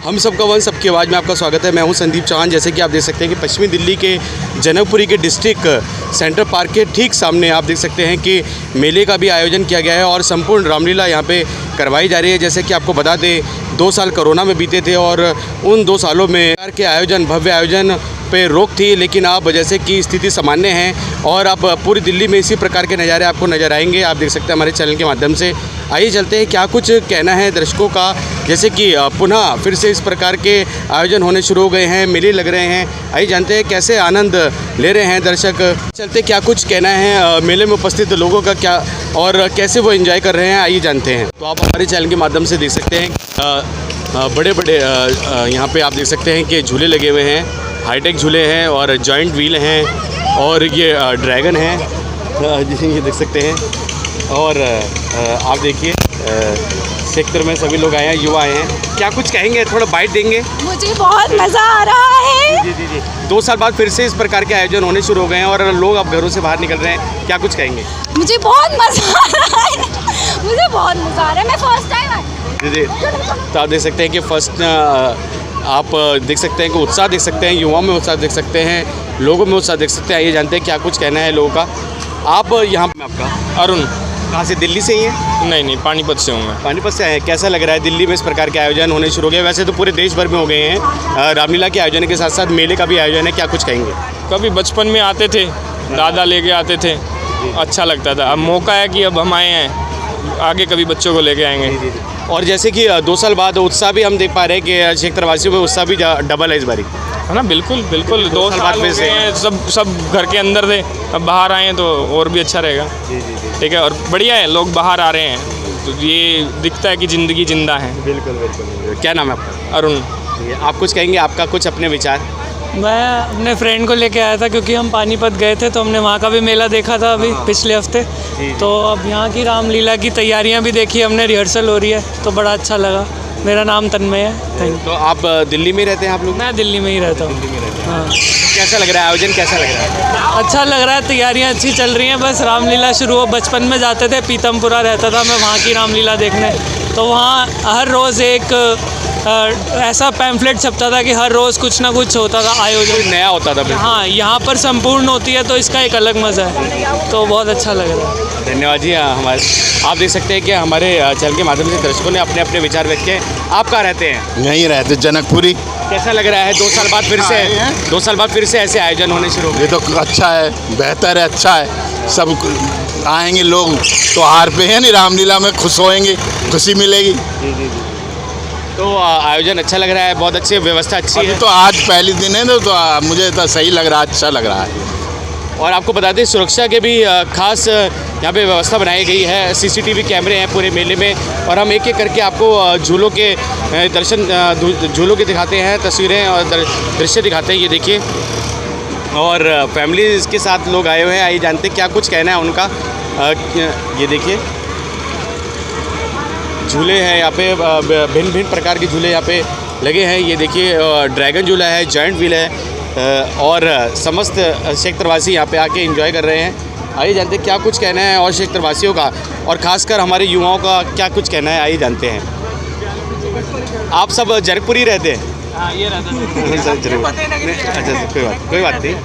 हम सबका वन सबकी आवाज़ में आपका स्वागत है। मैं हूं संदीप चौहान। जैसे कि आप देख सकते हैं कि पश्चिमी दिल्ली के जनकपुरी के डिस्ट्रिक्ट सेंटर पार्क के ठीक सामने आप देख सकते हैं कि मेले का भी आयोजन किया गया है और संपूर्ण रामलीला यहां पे करवाई जा रही है। जैसे कि आपको बता दें 2 साल कोरोना में बीते थे और उन 2 सालों में के आयोजन भव्य आयोजन पे रोक थी, लेकिन अब जैसे कि स्थिति सामान्य है और अब पूरी दिल्ली में इसी प्रकार के नज़ारे आपको नज़र आएंगे। आप देख सकते हैं हमारे चैनल के माध्यम से। आइए चलते हैं क्या कुछ कहना है दर्शकों का, जैसे कि पुनः फिर से इस प्रकार के आयोजन होने शुरू हो गए हैं, मेले लग रहे हैं। आइए जानते हैं कैसे आनंद ले रहे हैं दर्शक। चलते क्या कुछ कहना है मेले में उपस्थित लोगों का क्या और कैसे वो एंजॉय कर रहे हैं, आइए जानते हैं। तो आप हमारे चैनल के माध्यम से देख सकते हैं बड़े बड़े यहाँ पे आप देख सकते हैं कि झूले लगे हुए हैं, हाईटेक झूले हैं और जॉइंट व्हील हैं और ये ड्रैगन है जिसे ये देख सकते हैं। और आप देखिए सेक्टर में सभी लोग आए हैं, युवा आए हैं। क्या कुछ कहेंगे, थोड़ा बाइट देंगे? मुझे बहुत मज़ा आ रहा है। जी। 2 साल बाद फिर से इस प्रकार के आयोजन होने शुरू हो गए हैं और लोग अब घरों से बाहर निकल रहे हैं। क्या कुछ कहेंगे? मुझे बहुत मज़ा आ रहा है। मुझे बहुत मज़ा आ रहा है। मैं फर्स्ट टाइम आई। जी। तो आप देख सकते हैं कि फर्स्ट आप देख सकते हैं कि उत्साह देख सकते हैं, युवाओं में उत्साह देख सकते हैं, लोगों में उत्साह देख सकते हैं। आइए जानते हैं क्या कुछ कहना है लोगों का। आप यहाँ पे आपका अरुण। कहाँ से, दिल्ली से ही हैं? नहीं, पानीपत से हूँ मैं। पानीपत से आए। कैसा लग रहा है दिल्ली में इस प्रकार के आयोजन होने शुरू हो गए? वैसे तो पूरे देश भर में हो गए हैं, रामलीला के आयोजन के साथ साथ मेले का भी आयोजन है। क्या कुछ कहेंगे? कभी बचपन में आते थे, दादा लेके आते थे, अच्छा लगता था। अब मौका है कि अब हम आए हैं, आगे कभी बच्चों को लेके आएंगे। और जैसे कि 2 साल बाद उत्साह भी हम देख पा रहे हैं कि क्षेत्रवासियों में उत्साह भी डबल है इस बारी, है ना? बिल्कुल 2 साल बाद में से सब घर के अंदर थे, अब बाहर आए हैं तो और भी अच्छा रहेगा। ठीक है, और बढ़िया है, लोग बाहर आ रहे हैं तो ये दिखता है कि ज़िंदगी जिंदा है। बिल्कुल। क्या नाम है आपका? अरुण। आप कुछ कहेंगे, आपका कुछ अपने विचार? मैं अपने फ्रेंड को लेके आया था क्योंकि हम पानीपत गए थे तो हमने वहाँ का भी मेला देखा था अभी पिछले हफ्ते। तो अब यहाँ की रामलीला की तैयारियाँ भी देखी हमने, रिहर्सल हो रही है तो बड़ा अच्छा लगा। मेरा नाम तन्मय है। Thank you. तो आप दिल्ली में रहते हैं आप लोग? मैं दिल्ली में ही रहता हूँ। हाँ। कैसा लग रहा है आयोजन, कैसा लग रहा है? अच्छा लग रहा है, तैयारियाँ अच्छी चल रही हैं। बस रामलीला शुरू हो, बचपन में जाते थे, पीतमपुरा रहता था मैं वहाँ की रामलीला देखने, तो वहाँ हर रोज़ एक ऐसा पैम्फलेट छपता था कि हर रोज़ कुछ ना कुछ होता था, आयोजन नया होता था। हाँ, यहाँ पर संपूर्ण होती है तो इसका एक अलग मज़ा है, तो बहुत अच्छा लग रहा है। धन्यवाद जी। हमारे आप देख सकते हैं कि हमारे चैनल के माध्यम से दर्शकों ने अपने अपने विचार व्यक्त किए। आप कहाँ रहते हैं? यहीं रहते, जनकपुरी। कैसा लग रहा है 2 साल बाद फिर से 2 साल बाद फिर से ऐसे आयोजन होने शुरू हो गए? ये तो अच्छा है, बेहतर है, अच्छा है। सब आएंगे लोग त्योहार पे, है नहीं, रामलीला में खुश होएंगे, खुशी मिलेगी। जी। तो आयोजन अच्छा लग रहा है, बहुत अच्छी व्यवस्था अच्छी है। तो आज पहले दिन है तो मुझे तो सही लग रहा है, अच्छा लग रहा है। और आपको बता दें सुरक्षा के भी खास यहाँ पे व्यवस्था बनाई गई है। CCTV कैमरे हैं पूरे मेले में और हम एक एक करके आपको झूलों के झूलों के दिखाते हैं, तस्वीरें और दृश्य दिखाते हैं। ये देखिए, और फैमिली के साथ लोग आए हुए हैं। आइए जानते हैं क्या कुछ कहना है उनका। ये देखिए झूले हैं यहाँ पे, भिन्न भिन्न प्रकार के झूले यहाँ पे लगे हैं। ये देखिए ड्रैगन झूला है, जॉइंट व्हील है और समस्त क्षेत्रवासी यहाँ पे आके एंजॉय कर रहे हैं। आइए जानते हैं क्या कुछ कहना है और क्षेत्रवासियों का और ख़ासकर हमारे युवाओं का क्या कुछ कहना है, आइए जानते हैं। आप सब जनकपुरी रहते हैं? हाँ, ये रहता अच्छा, कोई बात नहीं।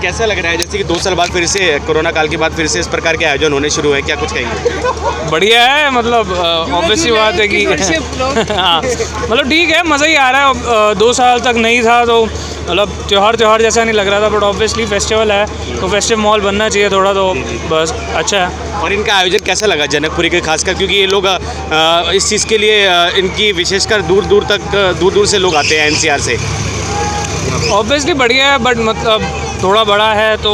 कैसा लग रहा है जैसे कि 2 साल बाद फिर से कोरोना काल के बाद फिर से इस प्रकार के आयोजन होने शुरू हुए, क्या कुछ कहेंगे? बढ़िया है, मतलब ऑब्वियसली बात है कि हाँ, मतलब ठीक है, मज़ा ही आ रहा है। 2 साल तक नहीं था तो मतलब त्यौहार जैसा नहीं लग रहा था, बट ऑब्वियसली फेस्टिवल है तो फेस्टिव माहौल बनना चाहिए थोड़ा, तो बस अच्छा है। और इनका आयोजन कैसा लगा जनकपुरी के खासकर, क्योंकि ये लोग इस चीज़ के लिए इनकी विशेषकर दूर दूर से लोग आते हैं NCR से? ऑब्वियसली बढ़िया है, बट मतलब थोड़ा बड़ा है तो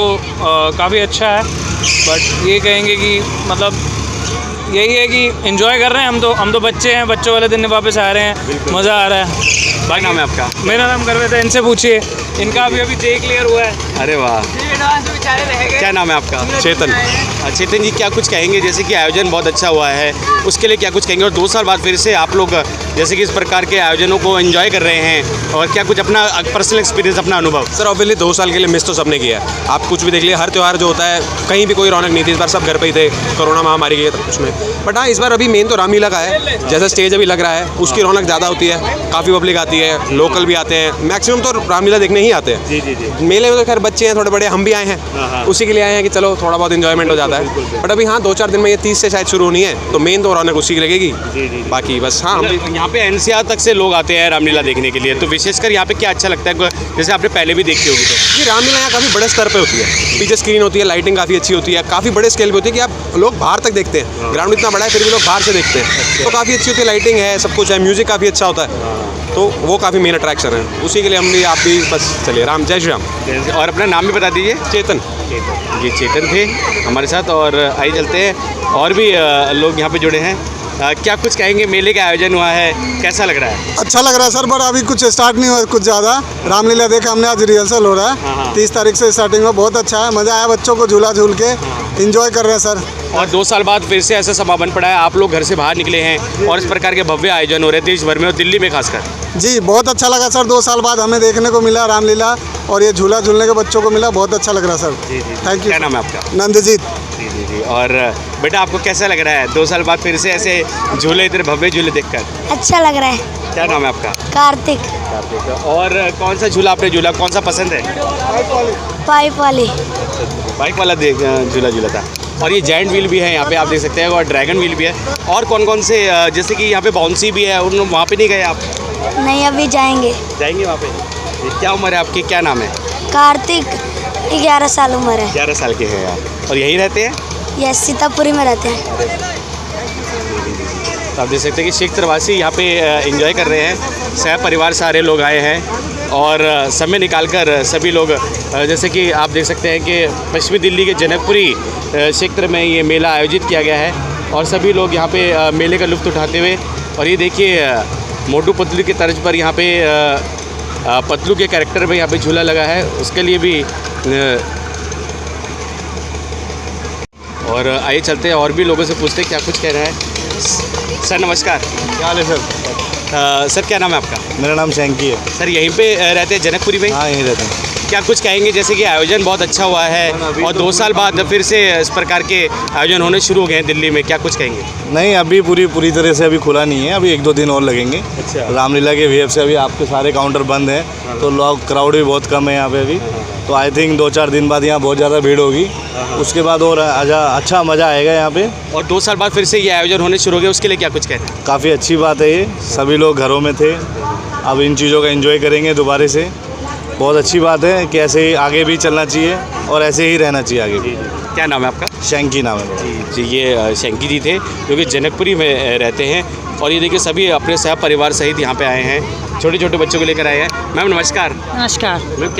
काफ़ी अच्छा है। बट ये कहेंगे कि मतलब यही है कि एंजॉय कर रहे हैं हम तो बच्चे हैं, बच्चों वाले दिन वापस आ रहे हैं, मज़ा आ रहा है। भाई नाम है आपका? मेरा नाम गर्वित है, इनसे पूछिए, इनका अभी जे क्लियर हुआ है। अरे वाह, क्या नाम है आपका? चेतन। चेतन जी, क्या कुछ कहेंगे जैसे कि आयोजन बहुत अच्छा हुआ है उसके लिए क्या कुछ कहेंगे? और 2 साल बाद फिर से आप लोग जैसे कि इस प्रकार के आयोजनों को एंजॉय कर रहे हैं, और क्या कुछ अपना पर्सनल एक्सपीरियंस, अपना अनुभव? सर ऑब्वियसली 2 साल के लिए मिस तो सबने किया है। आप कुछ भी देख लिए, हर त्यौहार जो होता है कहीं भी कोई रौनक नहीं थी। इस बार सब घर पे ही थे, कोरोना महामारी की कुछ में, बट हाँ, इस बार अभी मेन तो रामलीला का है। जैसा स्टेज अभी लग रहा है उसकी रौनक ज़्यादा होती है, काफ़ी पब्लिक आती है, लोकल भी आते हैं, मैक्सिमम तो रामलीला देखने ही आते हैं। जी। मेले में तो खैर बच्चे हैं थोड़े बड़े, हम भी आए हैं, उसी के लिए आए हैं कि चलो थोड़ा बहुत इन्जॉयमेंट हो जाता है। बट अभी हाँ 2-4 दिन में ये 30 से शायद शुरू होनी है, तो मेन तो रौनक उसी की लगेगी। बाकी बस हाँ, यहाँ पे एनसीआर तक से लोग आते हैं रामलीला देखने के लिए, तो विशेषकर यहाँ पे क्या अच्छा लगता है, जैसे आपने पहले भी देखी होगी? तो ये रामलीला यहाँ काफ़ी बड़े स्तर पे होती है, पीछे स्क्रीन होती है, लाइटिंग काफ़ी अच्छी होती है, काफ़ी बड़े स्केल पे होती है कि आप लोग बाहर तक देखते हैं। ग्राउंड इतना बड़ा है फिर भी लोग बाहर से देखते हैं, तो काफ़ी अच्छी होती है, लाइटिंग है, सब कुछ है, म्यूजिक काफ़ी अच्छा होता है, तो वो काफ़ी मेन अट्रैक्शन है। उसी के लिए हम भी आप भी बस चलिए राम, जय श्री राम। और अपना नाम भी बता दीजिए। चेतन। ये चेतन थे हमारे साथ, और आइए चलते हैं, और भी लोग यहाँ पे जुड़े हैं। क्या कुछ कहेंगे, मेले का आयोजन हुआ है, कैसा लग रहा है? अच्छा लग रहा है सर, पर अभी कुछ स्टार्ट नहीं हुआ कुछ ज़्यादा। रामलीला देखा हमने, आज रिहर्सल हो रहा है, 30 तारीख से स्टार्टिंग में। बहुत अच्छा है, मज़ा आया, बच्चों को झूला झूल के एंजॉय कर रहे हैं सर। और 2 साल बाद फिर से ऐसा समा बन पड़ा है, आप लोग घर से बाहर निकले हैं और इस प्रकार के भव्य आयोजन हो रहे हैं देश भर में और दिल्ली में खासकर। जी बहुत अच्छा लगा सर, 2 साल बाद हमें देखने को मिला रामलीला, और ये झूला झूलने के बच्चों को मिला, बहुत अच्छा लग रहा है सर। Thank you. क्या नाम है आपका? नंदजीत। जी। और बेटा आपको कैसा लग रहा है 2 साल बाद फिर से ऐसे झूले, इतने भव्य झूले देखकर? अच्छा लग रहा है। क्या नाम है आपका? कार्तिक। और कौन सा झूला आपने झूला, कौन सा पसंद है? पाइप वाली। बाइक वाला झूला था। और ये जायंट व्हील भी है यहाँ पे, आप देख सकते हैं, और ड्रैगन व्हील भी है। और कौन से, जैसे कि यहाँ पे बाउंसी भी है, उन वहाँ पे नहीं गए आप? नहीं, अभी जाएंगे वहाँ पे। ये क्या उम्र है आपकी, क्या नाम है? कार्तिक, 11 साल उम्र है। 11 साल के हैं आप, और यहीं रहते हैं? यस, सीतापुरी में रहते हैं। तो आप देख सकते हैं कि शेख तरवासी यहाँ पे एंजॉय कर रहे हैं, सह परिवार सारे लोग आए हैं, और समय निकालकर सभी लोग, जैसे कि आप देख सकते हैं कि पश्चिमी दिल्ली के जनकपुरी क्षेत्र में ये मेला आयोजित किया गया है, और सभी लोग यहाँ पे मेले का लुत्फ़ उठाते हुए। और ये देखिए मोटू पतलू के तर्ज पर यहाँ पे पतलू के कैरेक्टर में यहाँ पे झूला लगा है, उसके लिए भी। और आइए चलते हैं और भी लोगों से पूछते हैं क्या कुछ कह रहा है। सर नमस्कार। क्या हाल है सर? सर क्या नाम है आपका? मेरा नाम शैंकी है। सर यहीं पे रहते हैं जनकपुरी में? हाँ, यहीं रहते हैं। क्या कुछ कहेंगे, जैसे कि आयोजन बहुत अच्छा हुआ है और 2 साल बाद फिर से इस प्रकार के आयोजन होने शुरू हो गए हैं दिल्ली में, क्या कुछ कहेंगे? नहीं, अभी पूरी तरह से अभी खुला नहीं है, अभी 1-2 दिन और लगेंगे। अच्छा। रामलीला के वजह से अभी आपके सारे काउंटर बंद हैं, तो लोग, क्राउड भी बहुत कम है यहाँ पे अभी, तो आई थिंक 2-4 दिन बाद यहाँ बहुत ज़्यादा भीड़ होगी, उसके बाद और अच्छा मज़ा आएगा यहाँ पे। और 2 साल बाद फिर से ये आयोजन होने शुरू हो गए, उसके लिए क्या कुछ कहते हैं? काफ़ी अच्छी बात है, ये सभी लोग घरों में थे, अब इन चीज़ों का एंजॉय करेंगे दोबारा से। बहुत अच्छी बात है कि ऐसे ही आगे भी चलना चाहिए और ऐसे ही रहना चाहिए आगे भी। क्या नाम है आपका? शैंकी नाम है। जी, ये शैंकी जी थे जो कि जनकपुरी में रहते हैं, और ये देखिए सभी अपने सह परिवार सहित यहाँ पे आए हैं, छोटे छोटे बच्चों को लेकर आए हैं। मैम नमस्कार। नमस्कार। मैम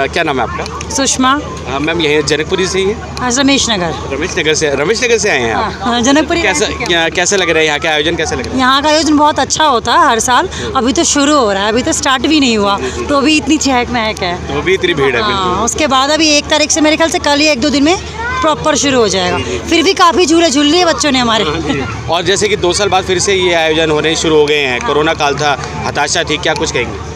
क्या नाम है आपका? सुषमा। मैम यही जनकपुरी से ही है? रमेश नगर। रमेश नगर से आए हैं आप? हाँ, जनकपुरी। कैसा लग रहा है यहाँ का आयोजन, कैसा लग रहा है? यहाँ का आयोजन बहुत अच्छा होता है हर साल, अभी तो शुरू हो रहा है, अभी तो स्टार्ट भी नहीं हुआ, तो अभी इतनी चहक महक है, तो भी इतनी भीड़ है। हाँ, उसके बाद अभी 1 तारीख से मेरे ख्याल से कल या 1-2 दिन में प्रॉपर शुरू हो जाएगा। फिर भी काफ़ी झूले झूल लिए बच्चों ने हमारे। और जैसे कि 2 साल बाद फिर से ये आयोजन होने शुरू हो गए हैं, कोरोना काल था, हताशा थी, क्या कुछ कहेंगे?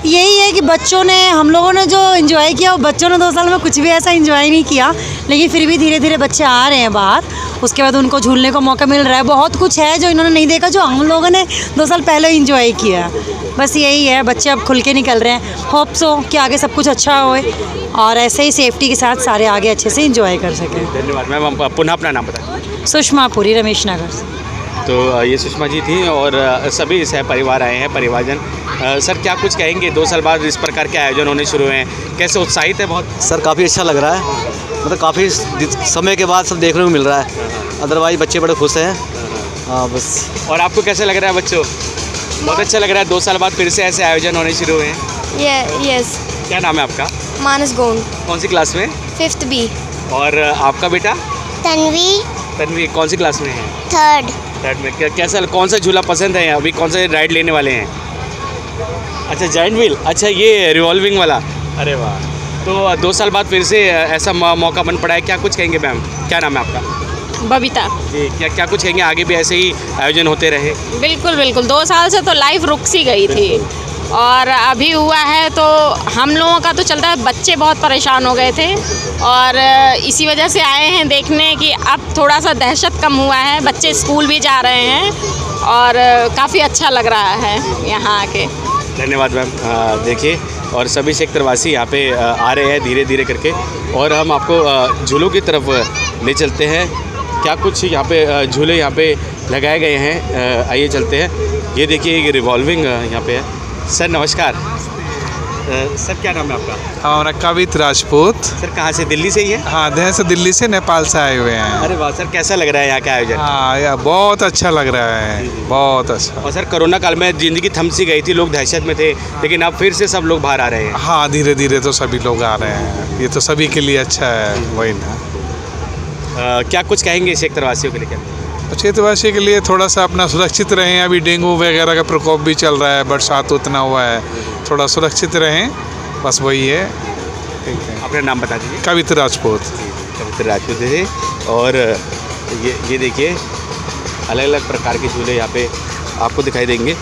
यही है कि बच्चों ने, हम लोगों ने जो एंजॉय किया, वो बच्चों ने 2 साल में कुछ भी ऐसा एंजॉय नहीं किया, लेकिन फिर भी धीरे धीरे बच्चे आ रहे हैं बाहर, उसके बाद उनको झूलने को मौका मिल रहा है। बहुत कुछ है जो इन्होंने नहीं देखा, जो हम लोगों ने 2 साल पहले एंजॉय किया। बस यही है, बच्चे अब खुल के निकल रहे हैं, होप सो कि आगे सब कुछ अच्छा होए और ऐसे ही सेफ्टी के साथ सारे आगे अच्छे से एंजॉय कर सकें। धन्यवाद मैम। पुनः अपना नाम बताएं। सुषमा पुरी, रमेश नगर से। तो ये सुषमा जी थी, और सभी सह परिवार आए हैं, परिवारजन। सर क्या कुछ कहेंगे, 2 साल बाद इस प्रकार के आयोजन होने शुरू हुए हैं, कैसे उत्साहित है? बहुत सर, काफ़ी अच्छा लग रहा है, मतलब काफ़ी समय के बाद सब देखने को मिल रहा है, अदरवाइज बच्चे बड़े खुश हैं। हाँ बस। और आपको कैसा लग रहा है बच्चों? बहुत अच्छा लग रहा है, 2 साल बाद फिर से ऐसे आयोजन होने शुरू हुए हैं। यस। क्या नाम है आपका? मानस गोंड। कौन सी क्लास में? 5th B। और आपका बेटा? तन्वी कौन सी क्लास में है? 3rd में। कैसा, कौन सा झूला पसंद है? अभी कौन सा राइड लेने वाले हैं? अच्छा, जायंट व्हील। अच्छा, ये रिवॉल्विंग वाला। अरे वाह। तो 2 साल बाद फिर से ऐसा मौका बन पड़ा है, क्या कुछ कहेंगे मैम? क्या नाम है आपका? बबीता जी। क्या कुछ कहेंगे, आगे भी ऐसे ही आयोजन होते रहे? बिल्कुल बिल्कुल, 2 साल से तो लाइफ रुक सी गई थी, और अभी हुआ है तो हम लोगों का तो चलता है, बच्चे बहुत परेशान हो गए थे और इसी वजह से आए हैं देखने कि अब थोड़ा सा दहशत कम हुआ है, बच्चे स्कूल भी जा रहे हैं और काफ़ी अच्छा लग रहा है यहाँ आके। धन्यवाद मैम। देखिए और सभी सेक्टरवासी यहाँ पे आ रहे हैं धीरे धीरे करके और हम आपको झूलों की तरफ ले चलते हैं। क्या कुछ यहाँ पे झूले यहाँ पे लगाए गए हैं, आइए चलते हैं। ये देखिए एक रिवॉल्विंग यहाँ पे है। सर नमस्कार। सर क्या नाम है आपका? हमारा कवित राजपूत। सर कहाँ से, दिल्ली से ही है? हाँ, देह से दिल्ली से नेपाल से आए हुए हैं। अरे वाह सर, कैसा लग रहा है यहाँ का आयोजन? हाँ यार बहुत अच्छा लग रहा है, बहुत अच्छा। और सर कोरोना काल में ज़िंदगी थम सी गई थी, लोग दहशत में थे, लेकिन अब फिर से सब लोग बाहर आ रहे हैं। हाँ धीरे धीरे तो सभी लोग आ रहे हैं, ये तो सभी के लिए अच्छा है। वही ना, क्या कुछ कहेंगे सेक्टरवासियों के लिए? क्षेत्रवासी के लिए थोड़ा सा अपना सुरक्षित रहें। अभी डेंगू वगैरह का प्रकोप भी चल रहा है, बरसात उतना हुआ है, थोड़ा सुरक्षित रहें, बस वही है। ठीक है, अपना नाम बता दीजिए। कवित राजपूत। कवित राजपूत है। और ये देखिए अलग अलग प्रकार के झूले यहाँ पे आपको दिखाई देंगे।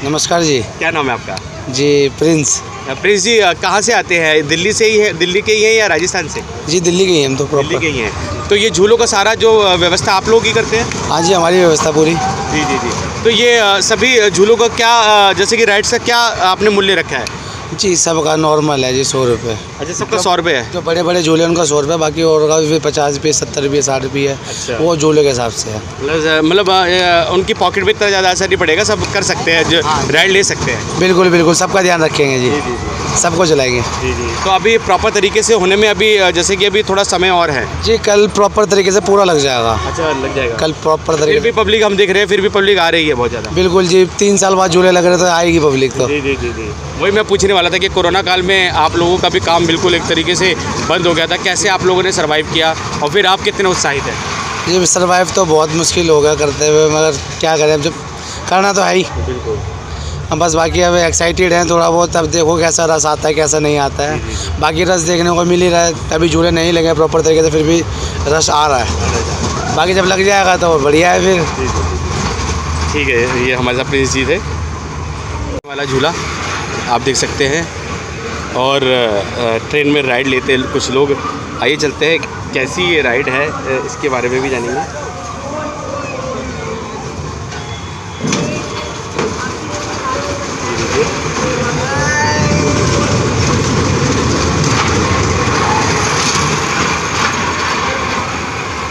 नमस्कार जी। क्या नाम है आपका? जी प्रिंस। प्रिंस जी कहाँ से आते हैं? दिल्ली से ही है, दिल्ली के ही हैं या राजस्थान से? जी दिल्ली के ही हम तो दिल्ली के ही हैं। तो ये झूलों का सारा जो व्यवस्था आप लोग ही करते हैं? हाँ जी, हमारी व्यवस्था पूरी। जी जी जी। तो ये सभी झूलों का क्या, जैसे कि राइड्स का क्या आपने मूल्य रखा है? जी सबका नॉर्मल है जी, 100 रुपये। अच्छा, सबका 100 रुपये है? जो बड़े बड़े झूले उनका 100 रुपये, बाकी और का भी 50 रुपये, 70 रुपये, 60 रुपये है। अच्छा। वो झूले के हिसाब से है। मतलब उनकी पॉकेट में इतना ज़्यादा असर नहीं पड़ेगा, सब कर सकते हैं, जो राइड ले सकते हैं। बिल्कुल बिल्कुल, सबका ध्यान रखेंगे जी, सबको चलाएंगे। जी जी। तो अभी प्रॉपर तरीके से होने में अभी जैसे कि अभी थोड़ा समय और है? जी कल प्रॉपर तरीके से पूरा लग जाएगा। अच्छा, लग जाएगा कल प्रॉपर फिर तरीके भी पब्लिक हम देख रहे हैं, फिर भी पब्लिक आ रही है बहुत ज़्यादा। बिल्कुल जी, 3 साल बाद झूले लग रहे तो आएगी पब्लिक तो। जी जी जी जी। वही मैं पूछने वाला था कि कोरोना काल में आप लोगों का भी काम बिल्कुल एक तरीके से बंद हो गया था, कैसे आप लोगों ने सर्वाइव किया और फिर आप कितने उत्साहित हैं? ये सर्वाइव तो बहुत मुश्किल हो गया करते हुए, मगर क्या करें, जब करना तो है ही। बिल्कुल। हम बस बाकी अब एक्साइटेड हैं थोड़ा बहुत, अब देखो कैसा रस आता है कैसा नहीं आता है। बाकी रस देखने को मिल ही रहा है, अभी झूले नहीं लगे प्रॉपर तरीके से, फिर भी रस आ रहा है। बाकी जब लग जाएगा तो बढ़िया है फिर। ठीक है, ये हमारे साथ प्रिंस जी थे। वाला झूला आप देख सकते हैं और ट्रेन में राइड लेते कुछ लोग। आइए चलते हैं, कैसी ये राइड है इसके बारे में भी जानेंगे।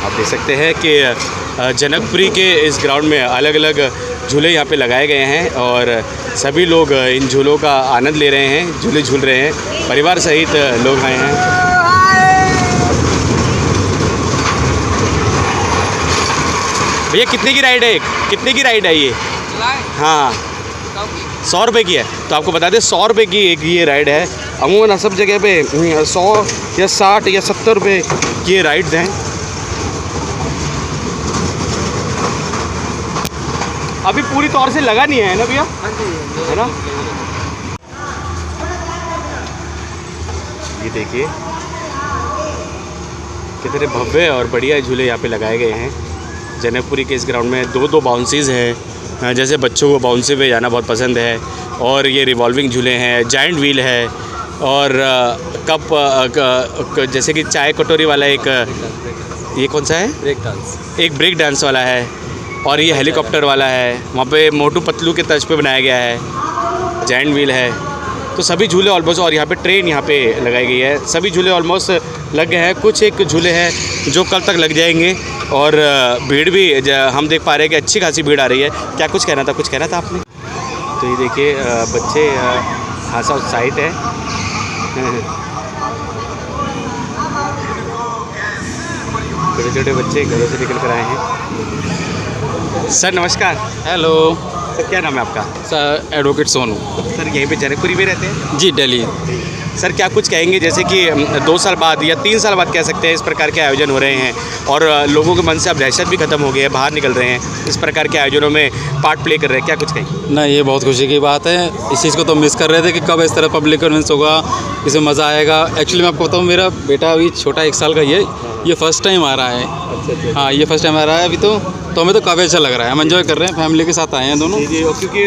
आप देख सकते हैं कि जनकपुरी के इस ग्राउंड में अलग अलग झूले यहाँ पे लगाए गए हैं और सभी लोग इन झूलों का आनंद ले रहे हैं, झूले झूल रहे हैं, परिवार सहित लोग आए हैं। भैया कितने की राइड है? कितने की राइड है ये? हाँ 100 रुपये की है। तो आपको बता दें 100 रुपये की एक ये राइड है। अमूमन सब जगह पे 100 या 60 या 70 रुपये की ये राइड्स हैं। अभी पूरी तौर से लगा नहीं है ना भैया? है ना? ये देखिए कितने भव्य और बढ़िया झूले यहाँ पे लगाए गए हैं। जनकपुरी के इस ग्राउंड में 2 बाउंसीज़ हैं, जैसे बच्चों को बाउंसी पे जाना बहुत पसंद है। और ये रिवॉल्विंग झूले हैं, जाइंट व्हील है और कप जैसे कि चाय कटोरी वाला एक, ये कौन सा है? Break dance. एक ब्रेक डांस वाला है और ये हेलीकॉप्टर वाला है। वहाँ पे मोटू पतलू के तर्ज पे बनाया गया है। जाइंट व्हील है। तो सभी झूले ऑलमोस्ट, और यहाँ पे ट्रेन यहाँ पे लगाई गई है। सभी झूले ऑलमोस्ट लग गए हैं। कुछ एक झूले हैं जो कल तक लग जाएंगे और भीड़ भी हम देख पा रहे हैं कि अच्छी खासी भीड़ आ रही है। क्या कुछ कहना था? कुछ कहना था आपने? तो ये देखिए बच्चे खासा उत्साहित है। छोटे छोटे बच्चे घरों से निकल कर आए हैं। सर नमस्कार। हेलो सर, क्या नाम है आपका? Sir advocate Sonu. सर यहीं पे जनकपुरी में रहते हैं? जी दिल्ली। सर क्या कुछ कहेंगे, जैसे कि 2 साल बाद या 3 साल बाद कह सकते हैं इस प्रकार के आयोजन हो रहे हैं और लोगों के मन से अब दहशत भी खत्म हो गई है, बाहर निकल रहे हैं, इस प्रकार के आयोजनों में पार्ट प्ले कर रहे हैं, क्या कुछ कहेंगे? नहीं, ये बहुत खुशी की बात है। इस चीज़ को तो मिस कर रहे थे कि कब इस तरह पब्लिक कन्वेंस होगा, इसमें मज़ा आएगा। एक्चुअली मैं आपको बताऊँ, मेरा बेटा अभी छोटा 1 साल का ही है, ये फर्स्ट टाइम आ रहा है। हाँ, ये फर्स्ट टाइम आ रहा है अभी तो हमें तो काफ़ी अच्छा लग रहा है। हम एंजॉय कर रहे हैं, फैमिली के साथ आए हैं दोनों। जी, क्योंकि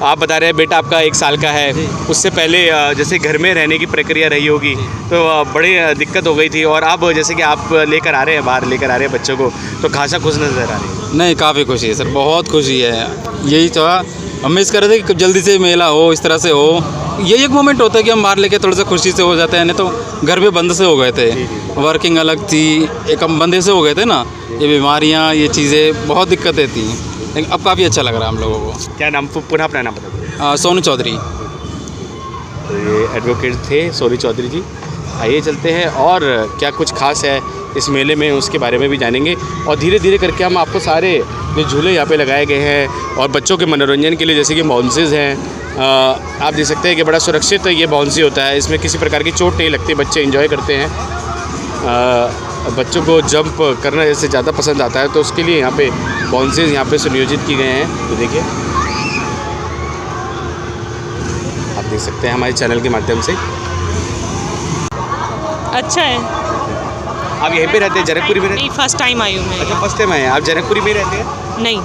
आप बता रहे हैं बेटा आपका 1 साल का है, उससे पहले जैसे घर में रहने की प्रक्रिया रही होगी तो बड़ी दिक्कत हो गई थी, और अब जैसे कि आप लेकर आ रहे हैं, बाहर लेकर आ रहे हैं बच्चों को, तो खासा खुश नज़र आ रही है। नहीं, काफ़ी खुशी है सर, बहुत खुशी है। यही था, हम मिस कर रहे थे कि जल्दी से मेला हो, इस तरह से हो। यही एक मोमेंट होता है कि हम बाहर लेके थोड़ा सा खुशी से हो जाते हैं, नहीं तो घर में बंद से हो गए थे। वर्किंग अलग थी, एक हम बंदे से हो गए थे ना, ये बीमारियाँ, ये चीज़ें, बहुत दिक्कतें थी, लेकिन अब काफ़ी अच्छा लग रहा है हम लोगों को। क्या नाम, पुनः अपना नाम बता। सोनू चौधरी। तो ये एडवोकेट थे सोनू चौधरी जी। आइए चलते हैं, और क्या कुछ खास है इस मेले में उसके बारे में भी जानेंगे, और धीरे धीरे करके हम आपको सारे जो झूले यहाँ पे लगाए गए हैं और बच्चों के मनोरंजन के लिए, जैसे कि बाउंसेस हैं, आप देख सकते हैं कि बड़ा सुरक्षित ये बाउंसी होता है, इसमें किसी प्रकार की चोट नहीं लगती, बच्चे एंजॉय करते हैं। बच्चों को जंप करना जैसे ज़्यादा पसंद आता है, तो उसके लिए यहाँ पे बाउंसेस यहाँ पे सुनियोजित किए गए हैं। तो देखिए, आप देख सकते हैं हमारे चैनल के माध्यम से। अच्छा है। आप यहीं पे रहते हैं, जनकपुरी में रहते हैं? नहीं, फर्स्ट टाइम आई हूँ मैं। अच्छा, फर्स्ट टाइम आए हैं आप? जनकपुरी में रहते हैं? नहीं।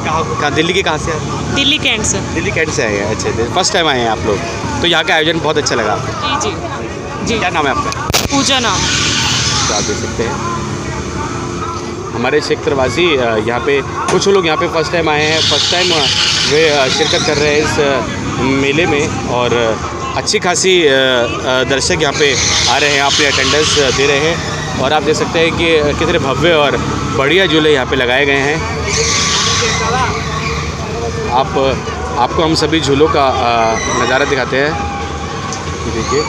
कहाँ, दिल्ली के कहाँ से हैं? दिल्ली कैंट से। दिल्ली कैंट से आए हैं। अच्छा, फर्स्ट टाइम आए हैं आप लोग, तो यहाँ का आयोजन बहुत अच्छा लगा। जी जी जी। क्या नाम है आपका? पूजा नाम। तो आप देख सकते हैं हमारे क्षेत्रवासी यहाँ पे, कुछ लोग यहाँ पे फर्स्ट टाइम आए हैं, फर्स्ट टाइम वे शिरकत कर रहे हैं इस मेले में, और अच्छी खासी दर्शक यहाँ पे आ रहे हैं, अपनी अटेंडेंस दे रहे हैं। और आप देख सकते हैं कि कितने भव्य और बढ़िया झूले यहाँ पे लगाए गए हैं। आपको हम सभी झूलों का नज़ारा दिखाते हैं। देखिए,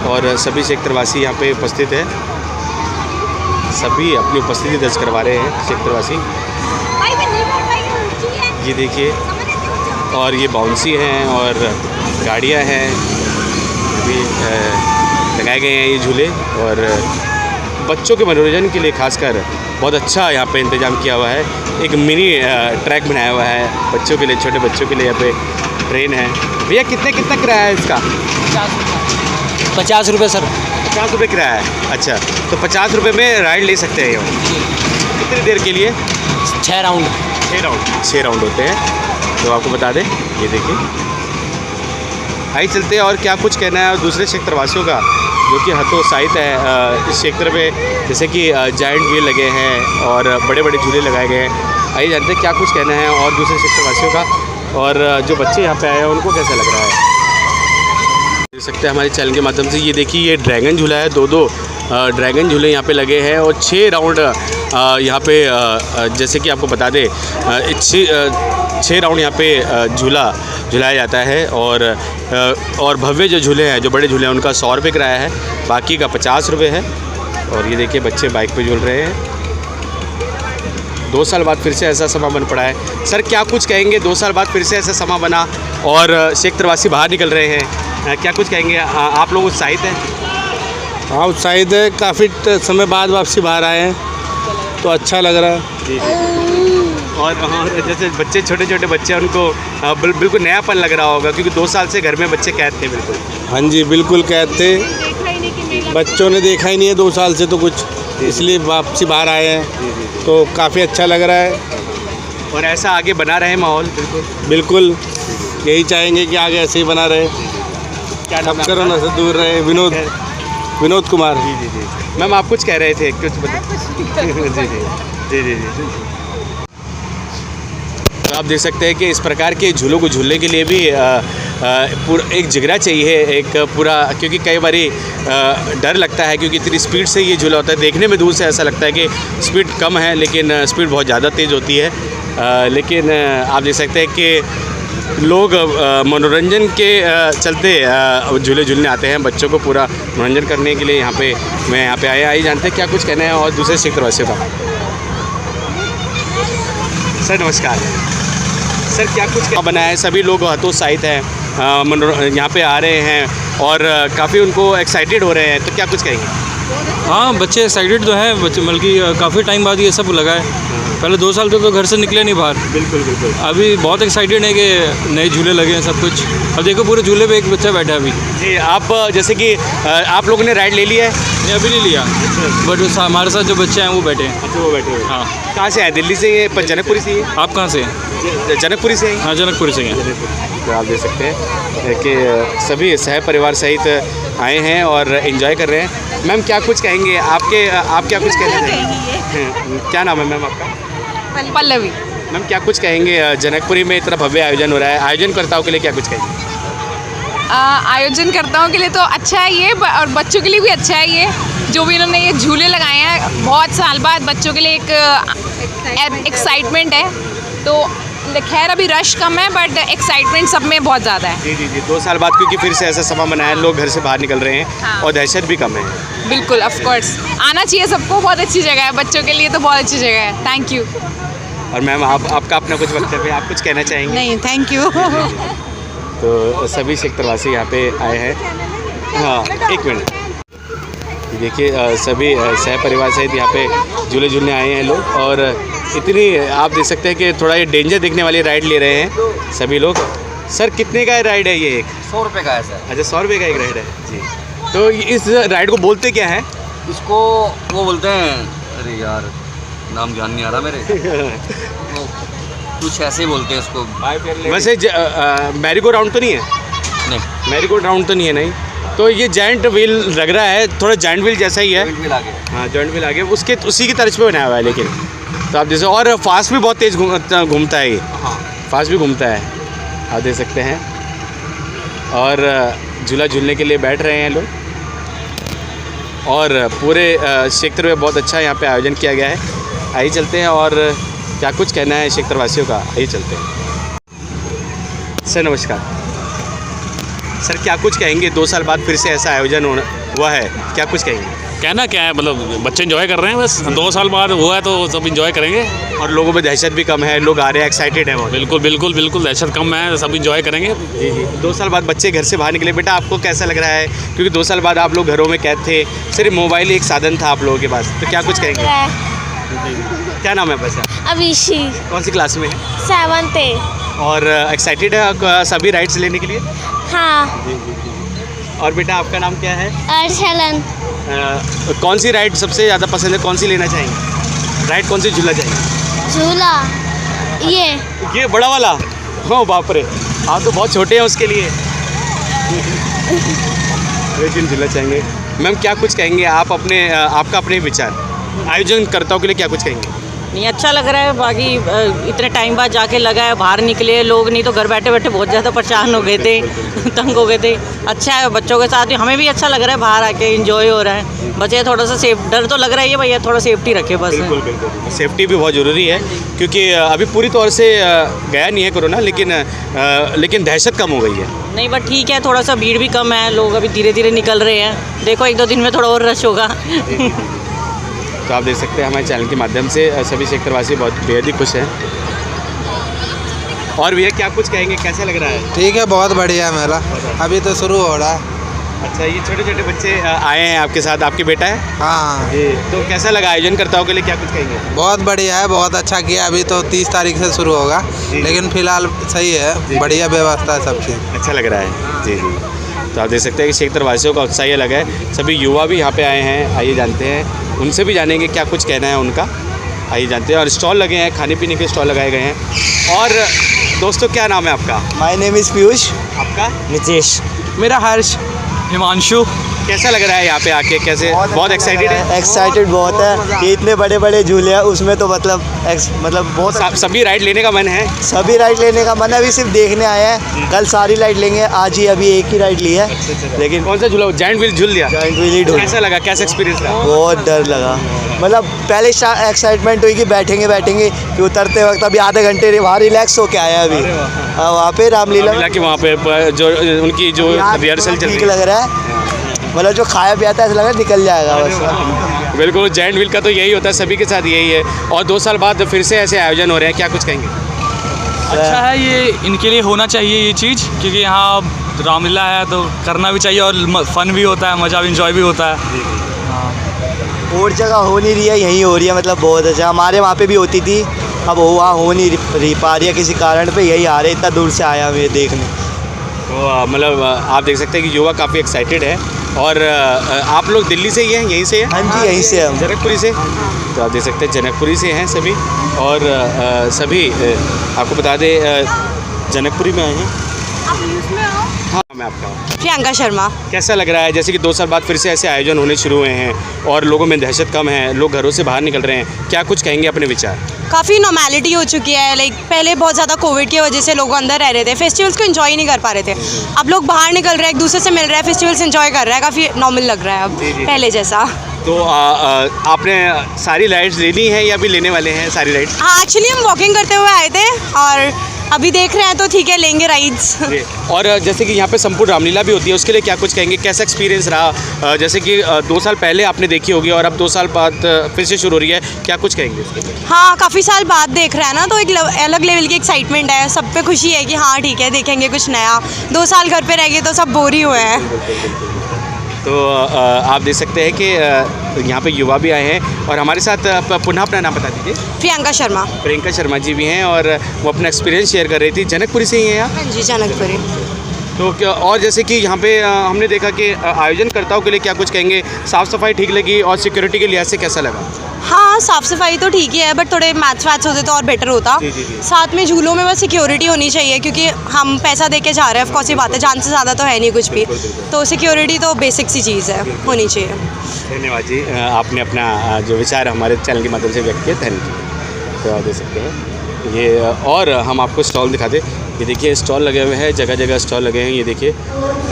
और सभी क्षेत्रवासी यहाँ पे उपस्थित हैं, सभी अपनी उपस्थिति दर्ज करवा रहे हैं क्षेत्रवासी। ये देखिए, और ये बाउंसी हैं और गाड़ियाँ हैं, भी लगाए गए हैं ये झूले, और बच्चों के मनोरंजन के लिए खासकर बहुत अच्छा यहाँ पे इंतज़ाम किया हुआ है। एक मिनी ट्रैक बनाया हुआ है बच्चों के लिए, छोटे बच्चों के लिए यहाँ पे ट्रेन है। भैया कितना किराया है इसका? 50 रुपये सर। 50 रुपये किराया है। अच्छा, तो 50 रुपये में राइड ले सकते हैं हम? कितनी देर के लिए? 6 राउंड। 6 राउंड होते हैं, तो आपको बता दें। ये देखिए, आइए चलते हैं, और क्या कुछ कहना है दूसरे क्षेत्रवासियों का जो कि हतोत्साहित है इस क्षेत्र में, जैसे कि जायंट व्हील लगे हैं और बड़े बड़े झूले लगाए गए हैं। आइए जानते हैं क्या कुछ कहना है और दूसरे क्षेत्रवासियों का, और जो बच्चे यहाँ पे आए हैं उनको कैसा लग रहा है। देख सकते हैं हमारे चैनल के माध्यम से। ये देखिए, ये ड्रैगन झूला है, 2 ड्रैगन झूले यहाँ पे लगे हैं, और 6 राउंड यहाँ पे जैसे कि आपको बता दें 6 राउंड यहाँ पे झुलाया जाता है। और भव्य जो झूले हैं, जो बड़े झूले हैं, उनका 100 रुपये किराया है, बाकी का 50 रुपये है। और ये देखिए, बच्चे बाइक पे झूल रहे हैं। 2 साल बाद फिर से ऐसा समा बन पड़ा है। सर, क्या कुछ कहेंगे? 2 साल बाद फिर से ऐसा समा बना और क्षेत्रवासी बाहर निकल रहे हैं, क्या कुछ कहेंगे? आप लोग उत्साहित हैं? हाँ, उत्साहित है। काफ़ी समय बाद वापसी बाहर आए हैं, तो अच्छा लग रहा है। जी जी। और जैसे बच्चे, छोटे छोटे बच्चे, उनको बिल्कुल नयापन लग रहा होगा, क्योंकि 2 साल से घर में बच्चे कैद थे। बिल्कुल। हाँ जी, बिल्कुल कैद थे, बच्चों ने देखा ही नहीं है 2 साल से तो कुछ, इसलिए वापसी बाहर आए हैं, तो काफ़ी अच्छा लग रहा है। और ऐसा आगे बना रहे माहौल? बिल्कुल, यही चाहेंगे कि आगे ऐसे ही बना रहे। क्या नाम है? कोरोना से दूर रहे। विनोद कुमार। जी जी जी। मैम, आप कुछ कह रहे थे, कुछ बता। जी जी। तो आप देख सकते हैं कि इस प्रकार के झूलों को झूलने के लिए भी पूरा एक जिगरा चाहिए, एक पूरा, क्योंकि कई बारी डर लगता है, क्योंकि इतनी स्पीड से ये झूला होता है। देखने में दूर से ऐसा लगता है कि स्पीड कम है, लेकिन स्पीड बहुत ज़्यादा तेज़ होती है। लेकिन आप देख सकते हैं कि लोग मनोरंजन के चलते झूले झूलने आते हैं, बच्चों को पूरा मनोरंजन करने के लिए यहाँ पे आए जानते हैं क्या कुछ कहना है और दूसरे क्षेत्रवासियों का। सर नमस्कार। सर, क्या कुछ बना है? सभी लोग हतोत्साहित हैं, यहाँ पे आ रहे हैं और काफ़ी उनको एक्साइटेड हो रहे हैं, तो क्या कुछ कहेंगे? हाँ बच्चे एक्साइटेड तो हैं, बच्चे बल्कि काफ़ी टाइम बाद ये सब लगा है। पहले 2 साल तो घर से निकले नहीं बाहर। बिल्कुल बिल्कुल। अभी बहुत एक्साइटेड है कि नए झूले लगे हैं सब कुछ। अब देखो पूरे झूले पे एक बच्चा बैठा है अभी। जी, आप जैसे कि आप लोगों ने राइड ले लिया है? नहीं अभी नहीं लिया, बट हमारे साथ जो बच्चे हैं वो बैठे हैं। अच्छा, वो बैठे हुए। हाँ। कहाँ से आए? दिल्ली से? ये जनकपुरी से? आप कहाँ से? जनकपुरी से? हाँ जनकपुरी से हैं। तो आप देख सकते हैं कि सभी सह परिवार सहित आए हैं और एंजॉय कर रहे हैं। मैम क्या कुछ कहेंगे? आप क्या कुछ कहना चाहेंगे? क्या नाम है मैम आपका? पल्लवी। मैम क्या कुछ कहेंगे? जनकपुरी में इतना भव्य आयोजन हो रहा है, आयोजनकर्ताओं के लिए क्या कुछ कहेंगे? आयोजनकर्ताओं के लिए तो अच्छा है ये, और बच्चों के लिए भी अच्छा है ये, जो भी इन्होंने ये झूले लगाए हैं। बहुत साल बाद बच्चों के लिए एक एक्साइटमेंट है। तो खैर अभी रश कम है, बट एक्साइटमेंट सब में बहुत ज़्यादा है। जी जी जी, 2 साल बाद क्योंकि फिर से ऐसा समय बनाया है, लोग घर से बाहर निकल रहे हैं। हाँ। और दहशत भी कम है। बिल्कुल, ऑफ कोर्स आना चाहिए सबको। बहुत अच्छी जगह है, बच्चों के लिए तो बहुत अच्छी जगह है। Thank you. और मैम आपका अपना कुछ वक्तव्य, आप कुछ कहना चाहेंगे? नहीं, थैंक यू। तो सभी सिख प्रवासी यहाँ पे आए हैं। हाँ, एक मिनट देखिए, सभी सह परिवार सहित यहाँ पे झूले झूलने आए हैं लोग। और इतनी आप देख सकते हैं कि थोड़ा ये डेंजर दिखने वाली राइड ले रहे हैं सभी लोग। सर कितने का राइड है ये? एक 100 रुपये का है सर। अच्छा, 100 रुपये का एक राइड है जी। तो इस राइड को बोलते क्या है? इसको वो बोलते हैं, अरे यार नाम ध्यान नहीं आ रहा मेरे। वो कुछ ऐसे ही बोलते हैं इसको। वैसे मैरी गो राउंड तो नहीं है? नहीं, मैरी गो राउंड तो नहीं है। नहीं, तो ये जायंट व्हील लग रहा है, थोड़ा जायंट व्हील जैसा ही है। हाँ, जायंट व्हील आगे उसके उसी की तर्ज पे बनाया हुआ है। लेकिन तो आप जैसे, और फास्ट भी बहुत तेज़ घूमता है ये। हाँ, फास्ट भी घूमता है, आप देख सकते हैं। और झूला झूलने के लिए बैठ रहे हैं लोग। और पूरे क्षेत्र में बहुत अच्छा यहाँ पे आयोजन किया गया है। आइए चलते हैं और क्या कुछ कहना है क्षेत्रवासियों का, आइए चलते हैं। सर नमस्कार। सर क्या कुछ कहेंगे? 2 साल बाद फिर से ऐसा आयोजन हुआ है, क्या कुछ कहेंगे? कहना क्या है, मतलब बच्चे एंजॉय कर रहे हैं बस। 2 साल बाद हुआ है तो सब एंजॉय करेंगे। और लोगों में दहशत भी कम है, लोग आ रहे हैं, एक्साइटेड हैं बहुत। बिल्कुल बिल्कुल बिल्कुल, दहशत कम है, सब एंजॉय करेंगे। जी जी। 2 साल बाद बच्चे घर से बाहर निकले। बेटा आपको कैसा लग रहा है? क्योंकि 2 साल बाद आप लोग घरों में कैद थे, सिर्फ मोबाइल एक साधन था आप लोगों के पास, तो क्या कुछ कहेंगे? क्या नाम है बच्चा? अभिषी। कौन सी क्लास में है? 7th है। और एक्साइटेड है सभी राइड्स लेने के लिए? हाँ। और बेटा आपका नाम क्या है? अर्शलन। कौन सी राइड सबसे ज़्यादा पसंद है? कौन सी लेना चाहेंगे? राइड कौन सी झूला चाहेंगे? झूला ये बड़ा वाला? हो बाप रे, आप तो बहुत छोटे हैं उसके लिए। लेकिन झूला चाहेंगे। मैम क्या कुछ कहेंगे आप आपका अपने विचार आयोजनकर्ताओं के लिए क्या कुछ कहेंगे? नहीं, अच्छा लग रहा है। बाकी इतने टाइम बाद जाके लगा है, बाहर निकले लोग, नहीं तो घर बैठे बैठे बहुत ज़्यादा परेशान हो गए थे, तंग हो गए थे। अच्छा है, बच्चों के साथ हमें भी अच्छा लग रहा है, बाहर आके एंजॉय हो रहा है। बस ये थोड़ा सा डर तो लग रहा है ये भैया, थोड़ा सेफ्टी रखे बस। बिल्कुल बिल्कुल, सेफ्टी भी बहुत ज़रूरी है क्योंकि अभी पूरी तौर से गया नहीं है कोरोना, लेकिन दहशत कम हो गई है। नहीं बट ठीक है, थोड़ा सा भीड़ भी कम है, लोग अभी धीरे धीरे निकल रहे हैं। देखो 1-2 दिन में थोड़ा और रश होगा। तो आप देख सकते हैं हमारे चैनल के माध्यम से सभी क्षेत्रवासी बहुत बेहद ही खुश हैं। और भैया क्या कुछ कहेंगे, कैसा लग रहा है? ठीक है, बहुत बढ़िया है मेला, अभी तो शुरू हो रहा है। अच्छा, ये छोटे छोटे बच्चे आए हैं आपके साथ, आपके बेटा है? हाँ। तो कैसा लगा आयोजनकर्ताओं के लिए, क्या कुछ कहेंगे? बहुत बढ़िया है, बहुत अच्छा किया। अभी तो 30 तारीख से शुरू होगा, लेकिन फिलहाल सही है, बढ़िया व्यवस्था है सब चीज़। अच्छा लग रहा है जी जी। तो आप देख सकते हैं कि क्षेत्रवासियों का उत्साह अलग है। सभी युवा भी यहाँ पे आए हैं, आइए जानते हैं, उनसे भी जानेंगे क्या कुछ कहना है उनका, आइए जानते हैं। और स्टॉल लगे हैं, खाने पीने के स्टॉल लगाए गए हैं। और दोस्तों क्या नाम है आपका? My name is Piyush. आपका? नितेश। मेरा हर्ष। हिमांशु। कैसा लग रहा है यहाँ पे आके? कैसे? बहुत एक्साइटेड है? एक्साइटेड बहुत है कि इतने बड़े बड़े झूले हैं, उसमें तो मतलब बहुत सभी राइड लेने का मन है? सभी राइड लेने का मन है, अभी सिर्फ देखने आए हैं। कल सारी राइड लेंगे, आज ही अभी एक ही राइड ली है। लेकिन कौन सा झूला? जायंट व्हील झूल लिया? जायंट व्हील ही झूल। कैसा लगा, कैसा एक्सपीरियंस रहा? बहुत डर लगा, मतलब पहले एक्साइटमेंट हुई कि बैठेंगे कि उतरते वक्त अभी आधे घंटे वहाँ रिलैक्स होके आए हैं। अभी वहाँ पे रामलीला की वहाँ पे जो उनकी जो रिहर्सल चल रही है, ठीक लग रहा है, मतलब जो खाया पिया था ऐसा लग रहा है निकल जाएगा बस। बिल्कुल, जायंट व्हील का तो यही होता है, सभी के साथ यही है। और 2 साल बाद फिर से ऐसे आयोजन हो रहे हैं, क्या कुछ कहेंगे? अच्छा है ये, इनके लिए होना चाहिए ये चीज़, क्योंकि यहाँ रामलीला है तो करना भी चाहिए और फन भी होता है, मज़ा भी, इंजॉय भी होता है। हाँ। और जगह हो नहीं रही है, यहीं हो रही है, मतलब बहुत अच्छा। हमारे वहाँ पे भी होती थी, अब वो वहाँ हो नहीं रही पा रही है किसी कारण पे, यही आ रहे, इतना दूर से आया हमें देखने। तो मतलब आप देख सकते हैं कि युवा काफ़ी एक्साइटेड है। और आप लोग दिल्ली से ही हैं, यहीं से हैं? हाँ जी, यहीं से हम, जनकपुरी से। तो आप देख सकते हैं जनकपुरी से हैं सभी। और सभी आपको बता दें जनकपुरी में आए हैं। हाँ, मैं आपका प्रियंका शर्मा। कैसा लग रहा है, जैसे कि 2 साल बाद फिर से ऐसे आयोजन होने शुरू हुए हैं और लोगों में दहशत कम है, लोग घरों से बाहर निकल रहे हैं, क्या कुछ कहेंगे अपने विचार? काफ़ी नॉर्मेलिटी हो चुकी है। लाइक पहले बहुत ज़्यादा कोविड की वजह से लोग अंदर रह रहे थे, फेस्टिवल्स को एंजॉय नहीं कर पा रहे थे। अब लोग बाहर निकल रहे हैं, एक दूसरे से मिल रहे हैं, फेस्टिवल्स एंजॉय कर रहे हैं, काफ़ी नॉर्मल लग रहा है अब पहले जैसा। तो आपने सारी राइड्स लेनी है या भी लेने वाले हैं सारी राइड्स? हाँ, एक्चुअली हम वॉकिंग करते हुए आए थे और अभी देख रहे हैं तो ठीक है, लेंगे राइड्स। और जैसे कि यहाँ पे संपूर्ण रामलीला भी होती है, उसके लिए क्या कुछ कहेंगे, कैसा एक्सपीरियंस रहा? जैसे कि 2 साल पहले आपने देखी होगी और अब 2 साल बाद फिर से शुरू हो रही है, क्या कुछ कहेंगे इसके लिए? हाँ, काफ़ी साल बाद देख रहे हैं ना, तो एक अलग लेवल की एक्साइटमेंट है, सब पे खुशी है कि हाँ ठीक है, देखेंगे कुछ नया। 2 साल घर पे रह गए तो सब बोर ही हुए हैं। तो आप देख सकते हैं कि यहाँ पे युवा भी आए हैं और हमारे साथ पुनः अपना नाम बता दीजिए। प्रियंका शर्मा। प्रियंका शर्मा जी भी हैं और वो अपना एक्सपीरियंस शेयर कर रही थी। जनकपुरी से ही हैं आप? हाँ जी, जनकपुरी। तो क्या, और जैसे कि यहाँ पे हमने देखा कि आयोजनकर्ताओं के लिए क्या कुछ कहेंगे, साफ़ सफाई ठीक लगी और सिक्योरिटी के लिहाज से कैसा लगा? हाँ, साफ़ सफाई तो ठीक ही है, बट थोड़े मैच वैच होते तो और बेटर होता। साथ में झूलों में बस सिक्योरिटी होनी चाहिए, क्योंकि हम पैसा दे के जा रहे हैं, ऑफकोर्स ये बात है, जान से ज़्यादा तो है नहीं कुछ भी, तो सिक्योरिटी तो बेसिक सी चीज़ है, होनी चाहिए। धन्यवाद जी, आपने अपना जो विचार हमारे चैनल के माध्यम से व्यक्त किया, थैंक यू। तो आप देख सकते हैं ये, और हम आपको स्टॉल दिखा दें। ये देखिए स्टॉल लगे हुए हैं, जगह जगह स्टॉल लगे हैं, ये देखिए,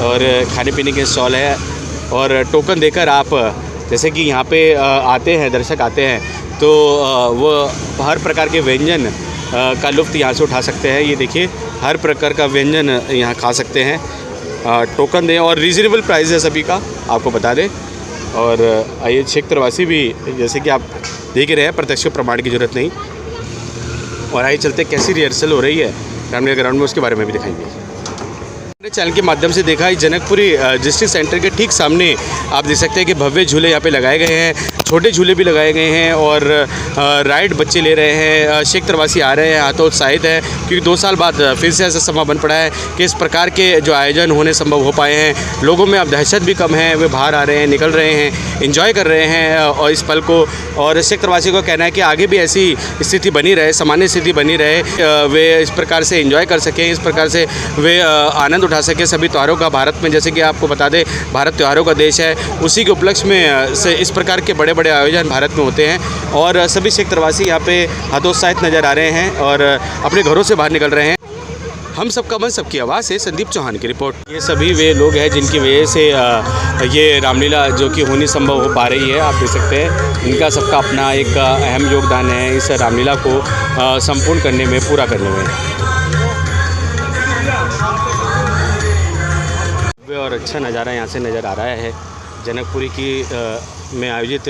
और खाने पीने के स्टॉल है। और टोकन देकर आप जैसे कि यहाँ पे आते हैं, दर्शक आते हैं, तो वो हर प्रकार के व्यंजन का लुत्फ़ यहाँ से उठा सकते हैं। ये देखिए हर प्रकार का व्यंजन यहाँ खा सकते हैं, टोकन दें, और रीज़नेबल प्राइस है सभी का, आपको बता दें। और आइए क्षेत्रवासी भी, जैसे कि आप देख रहे हैं, प्रत्यक्ष प्रमाण की ज़रूरत नहीं। और आइए चलते कैसी रिहर्सल हो रही है रामलीला ग्राउंड में, उसके बारे में भी दिखाएंगे। चैनल के माध्यम से देखा है जनकपुरी डिस्ट्रिक्ट सेंटर के ठीक सामने आप देख सकते हैं कि भव्य झूले यहाँ पे लगाए गए हैं, छोटे झूले भी लगाए गए हैं और राइड बच्चे ले रहे हैं। क्षेत्रवासी आ रहे हैं, हाथों उत्साहित है, क्योंकि 2 साल बाद फिर से ऐसा समय बन पड़ा है कि इस प्रकार के जो आयोजन होने संभव हो पाए हैं। लोगों में अब दहशत भी कम है, वे बाहर आ रहे हैं, निकल रहे हैं, एंजॉय कर रहे हैं और इस पल को। और क्षेत्रवासी को कहना है कि आगे भी ऐसी स्थिति बनी रहे, सामान्य स्थिति बनी रहे, वे इस प्रकार से एंजॉय कर सकें, इस प्रकार से वे आनंद उठा सके सभी त्योहारों का। भारत में, जैसे कि आपको बता दें, भारत त्योहारों का देश है, उसी के उपलक्ष्य में से इस प्रकार के बड़े बड़े आयोजन भारत में होते हैं। और सभी क्षेत्रवासी यहाँ पे हतोत्साहित नज़र आ रहे हैं और अपने घरों से बाहर निकल रहे हैं। हम सबका मन सबकी आवाज़ से संदीप चौहान की रिपोर्ट। ये सभी वे लोग हैं जिनकी वजह से ये रामलीला जो कि होनी संभव हो पा रही है। आप देख सकते हैं इनका सबका अपना एक अहम योगदान है इस रामलीला को संपूर्ण करने में, पूरा करने में। और अच्छा नज़ारा यहाँ से नज़र आ रहा है जनकपुरी की में आयोजित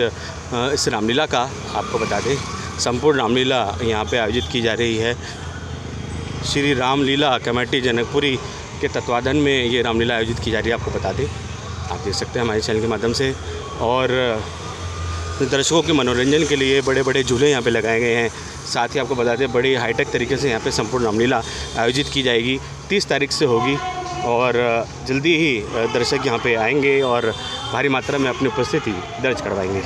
इस रामलीला का। आपको बता दें संपूर्ण रामलीला यहाँ पे आयोजित की जा रही है। श्री रामलीला कमेटी जनकपुरी के तत्वाधान में ये रामलीला आयोजित की जा रही है, आपको बता दें। आप देख सकते हैं हमारे चैनल के माध्यम से। और दर्शकों के मनोरंजन के लिए बड़े बड़े झूले यहाँ पे लगाए गए हैं। साथ ही आपको बता दें बड़ी हाईटेक तरीके से यहाँ पे संपूर्ण रामलीला आयोजित की जाएगी। 30 तारीख से होगी और जल्दी ही दर्शक यहाँ पे आएंगे और भारी मात्रा में अपनी उपस्थिति दर्ज करवाएंगे।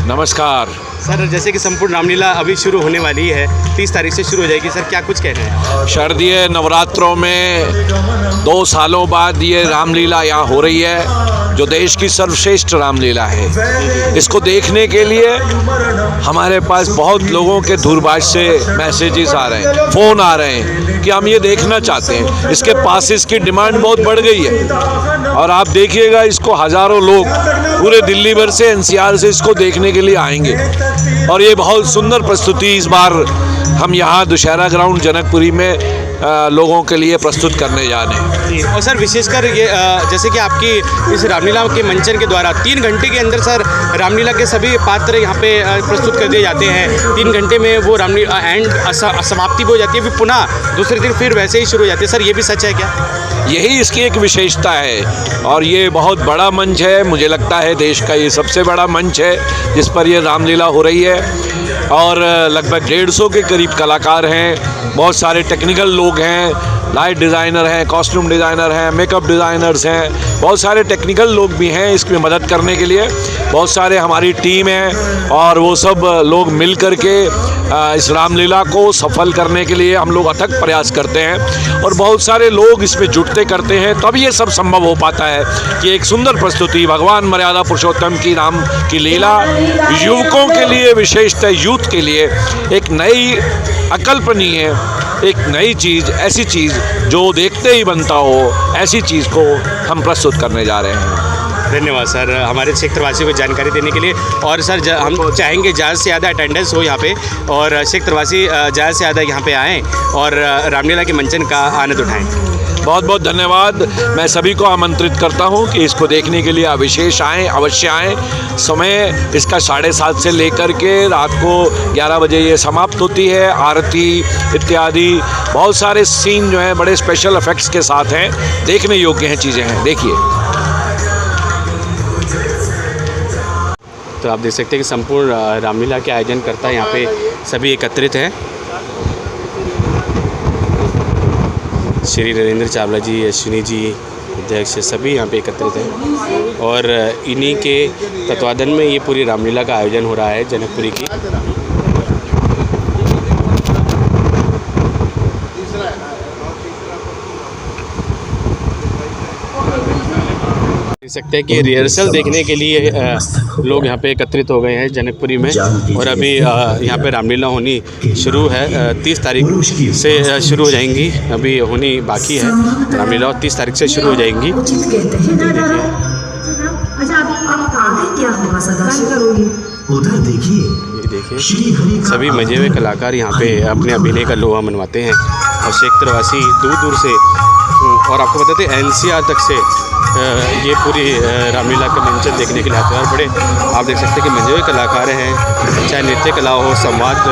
नमस्कार सर, जैसे कि संपूर्ण रामलीला अभी शुरू होने वाली है, 30 तारीख से शुरू हो जाएगी, सर क्या कुछ कह रहे हैं? शारदीय नवरात्रों में 2 सालों बाद ये रामलीला यहाँ हो रही है, जो देश की सर्वश्रेष्ठ रामलीला है। इसको देखने के लिए हमारे पास बहुत लोगों के दूरभाष से मैसेजेस आ रहे हैं, फ़ोन आ रहे हैं कि हम ये देखना चाहते हैं। इसके पासेस की डिमांड बहुत बढ़ गई है और आप देखिएगा इसको हज़ारों लोग पूरे दिल्ली भर से, एनसीआर से इसको देखने के लिए आएंगे। और ये बहुत सुंदर प्रस्तुति इस बार हम यहाँ दुशहरा ग्राउंड जनकपुरी में लोगों के लिए प्रस्तुत करने जा रहे हैं। और सर विशेषकर ये जैसे कि आपकी इस रामलीला के मंचन के द्वारा 3 घंटे के अंदर सर रामलीला के सभी पात्र यहाँ पे प्रस्तुत कर दिए जाते हैं। 3 घंटे में वो रामलीला एंड समाप्ति भी हो जाती है, फिर पुनः दूसरे दिन फिर वैसे ही शुरू हो जाती है। सर ये भी सच है क्या? यही इसकी एक विशेषता है। और ये बहुत बड़ा मंच है, मुझे लगता है देश का ये सबसे बड़ा मंच है जिस पर ये रामलीला हो रही है। और लगभग 150 के करीब कलाकार हैं, बहुत सारे टेक्निकल लोग हैं, लाइट डिज़ाइनर हैं, कॉस्ट्यूम डिज़ाइनर हैं, मेकअप डिज़ाइनर्स हैं, बहुत सारे टेक्निकल लोग भी हैं इसमें मदद करने के लिए। बहुत सारे हमारी टीम है और वो सब लोग मिल कर के इस रामलीला को सफल करने के लिए हम लोग अथक प्रयास करते हैं। और बहुत सारे लोग इसमें जुटते करते हैं, तब ये सब संभव हो पाता है कि एक सुंदर प्रस्तुति भगवान मर्यादा पुरुषोत्तम की राम की लीला युवकों के लिए, विशेषतः यूथ के लिए एक नई अकल्पनीय, एक नई चीज़, ऐसी चीज़ जो देखते ही बनता हो, ऐसी चीज़ को हम प्रस्तुत करने जा रहे हैं। धन्यवाद सर हमारे क्षेत्रवासियों को जानकारी देने के लिए। और सर हम चाहेंगे ज़्यादा से ज़्यादा अटेंडेंस हो यहाँ पे और क्षेत्रवासी ज़्यादा से ज़्यादा यहाँ पे आएँ और रामलीला के मंचन का आनंद उठाएँ। बहुत बहुत धन्यवाद। मैं सभी को आमंत्रित करता हूं कि इसको देखने के लिए विशेष आएँ, अवश्य आएँ। समय इसका 7:30 से लेकर के रात को 11 बजे ये समाप्त होती है। आरती इत्यादि बहुत सारे सीन जो हैं बड़े स्पेशल इफ़ेक्ट्स के साथ हैं, देखने योग्य हैं, चीज़ें हैं, देखिए। तो आप देख सकते हैं कि संपूर्ण रामलीला के आयोजन करता यहाँ पे सभी एकत्रित हैं। श्री नरेंद्र चावला जी, अश्विनी जी, अध्यक्ष सभी यहाँ पे एकत्रित हैं और इन्हीं के तत्वाधान में ये पूरी रामलीला का आयोजन हो रहा है जनकपुरी की। देख सकते हैं कि रिहर्सल देखने के लिए लोग यहाँ पे एकत्रित हो गए हैं जनकपुरी में। और अभी यहाँ पे रामलीला होनी शुरू है, 30 तारीख से शुरू हो जाएंगी। अभी होनी बाकी है रामलीला और 30 तारीख से शुरू हो जाएंगी। उधर देखिए, ये देखिए सभी मजे हुए कलाकार यहाँ पे अपने अभिनय का लोहा मनवाते हैं और क्षेत्रवासी दूर दूर से, और आपको बताते हैं NCR तक से ये पूरी रामलीला का मंचन देखने के लिए आते हैं। और बड़े आप देख सकते हैं कि मजे हुए कलाकार हैं, चाहे नृत्य कला हो, संवाद हो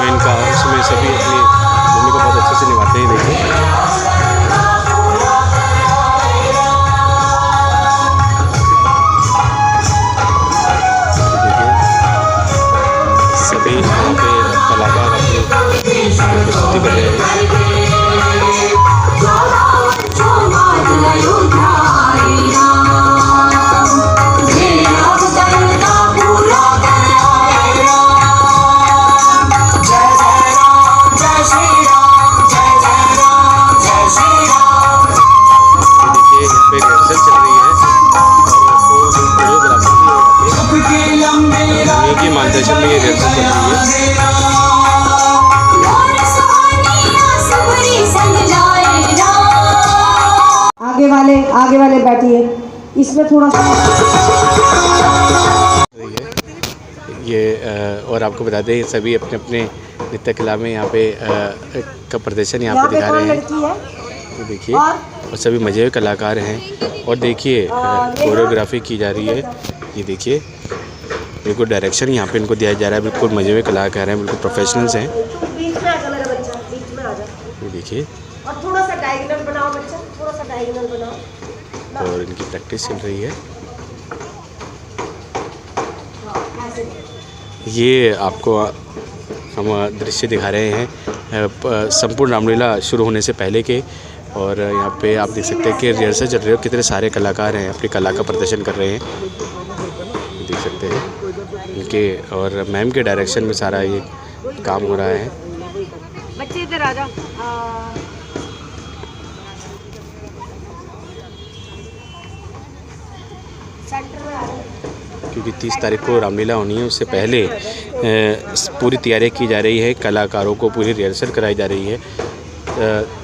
इनका, उसमें सभी अपनी भूमिका को बहुत अच्छे से निभाते हैं। देखिए सभी यहाँ पे कलाकार अपनी प्रस्तुति कर रहे हैं। मार्गदर्शन में ये रिहर्सल चल रही है। आगे वाले बैठिए, इसमें थोड़ा सा ये और आपको बता दें सभी अपने अपने नृत्य कला में यहाँ पे का प्रदर्शन यहाँ पे दिखा रहे हैं। ये देखिए और सभी मजे हुए कलाकार हैं और देखिए कोरियोग्राफी की जा रही है। ये देखिए बिल्कुल डायरेक्शन यहाँ पे इनको दिया जा रहा है, बिल्कुल मजे हुए कलाकार हैं, बिल्कुल प्रोफेशनल्स हैं। ये देखिए और थोड़ा सा डायगोनल बनाओ बच्चा, थोड़ा सा डायगोनल बनाओ। और इनकी प्रैक्टिस चल रही है। ये आपको हम दृश्य दिखा रहे हैं संपूर्ण रामलीला शुरू होने से पहले के। और यहाँ पे आप देख सकते हैं कि रिहर्सल चल रही है, कितने सारे कलाकार हैं अपनी कला का प्रदर्शन कर रहे हैं, देख सकते हैं इनके। और मैम के डायरेक्शन में सारा ये काम हो रहा है। बच्चे इधर आ जाओ। क्योंकि 30 तारीख को रामलीला होनी है, उससे पहले पूरी तैयारी की जा रही है, कलाकारों को पूरी रिहर्सल कराई जा रही है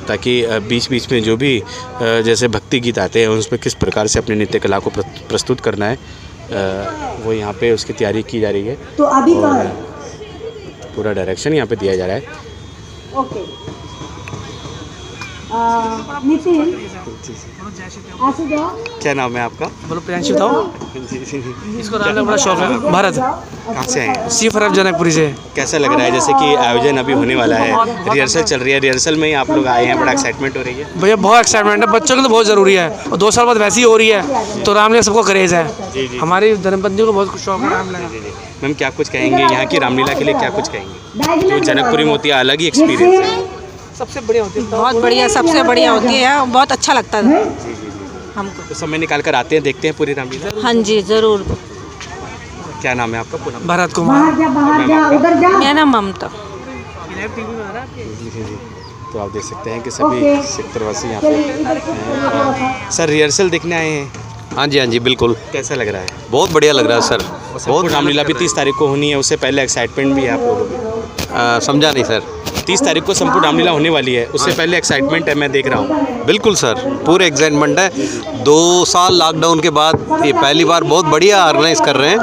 ताकि बीच बीच में जो भी जैसे भक्ति गीत आते हैं उस पर किस प्रकार से अपने नृत्य कला को प्रस्तुत करना है, वो यहाँ पे उसकी तैयारी की जा रही है। तो अभी कहाँ है? पूरा डायरेक्शन यहाँ पे दिया जा रहा है। ओके नितिन ऐसे जाओ। क्या नाम है आपका? बोलो प्रियांशु बताओ। इसको रामलीला बड़ा शौक है। भारत कहाँ से आए हैं? सी फरफ जनकपुरी से। कैसा लग रहा है जैसे कि आयोजन अभी होने वाला है, रिहर्सल चल रही है, रिहर्सल में ही आप लोग आए हैं, बड़ा एक्साइटमेंट हो रही है? भैया बहुत एक्साइटमेंट है, बच्चों के लिए बहुत ज़रूरी है और 2 साल बाद वैसी हो रही है तो रामलीला सबको क्रेज़ है। हमारी धर्मपंथियों को बहुत शौक है रामलीला। मैम क्या कुछ कहेंगे यहाँ की रामलीला के लिए, क्या कुछ कहेंगे? जो जनकपुरी में होती है अलग ही एक्सपीरियंस है। सबसे बढ़िया होती है, बहुत बढ़िया, सबसे बढ़िया होती है, बहुत अच्छा लगता है हमको। तो समय निकाल कर आते हैं, देखते हैं पूरी रामलीला? हाँ जी ज़रूर। क्या नाम है आपका पूरा? भरत कुमार। मेरा नाम ममता। तो आप देख सकते हैं कि सभी सेक्टरवासी यहाँ पे हैं। सर रिहर्सल देखने आए हैं? हाँ जी बिल्कुल। कैसा लग रहा है? बहुत बढ़िया लग रहा है सर। बहुत रामलीला भी 30 तारीख को होनी है, उससे पहले एक्साइटमेंट भी है आप लोगों को? समझा नहीं सर। 30 तारीख को संपूर्ण रामलीला होने वाली है, उससे पहले एक्साइटमेंट है, मैं देख रहा हूँ। बिल्कुल सर, पूरे एक्साइटमेंट है। 2 साल लॉकडाउन के बाद ये पहली बार बहुत बढ़िया ऑर्गेनाइज कर रहे हैं।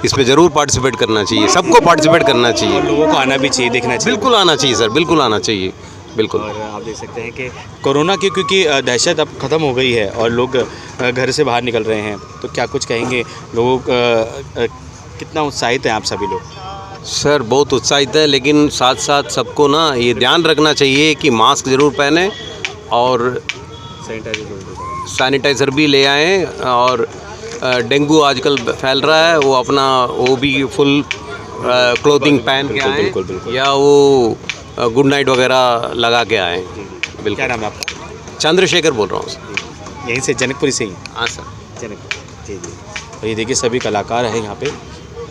इसमें ज़रूर पार्टिसिपेट करना चाहिए, सबको पार्टिसिपेट करना चाहिए। लोगों को आना भी चाहिए, देखना चाहिए। बिल्कुल आना चाहिए सर, बिल्कुल आना चाहिए, बिल्कुल। और आप देख सकते हैं कि कोरोना की क्योंकि दहशत अब ख़त्म हो गई है और लोग घर से बाहर निकल रहे हैं, तो क्या कुछ कहेंगे लोगों कितना उत्साहित हैं आप सभी लोग? सर बहुत उत्साहित है, लेकिन साथ साथ सबको ना ये ध्यान रखना चाहिए कि मास्क ज़रूर पहने और सैनिटाइज़र भी ले आएँ। और डेंगू आजकल फैल रहा है, वो अपना वो भी फुल क्लोथिंग पहन के आएँ या वो गुड नाइट वगैरह लगा के आएँ। बिल्कुल। क्या नाम है आपका? चंद्रशेखर बोल रहा हूँ। यहीं से जनकपुरी से ही? हाँ सर, जनकपुर। जी। तो ये देखिए सभी कलाकार हैं यहाँ पे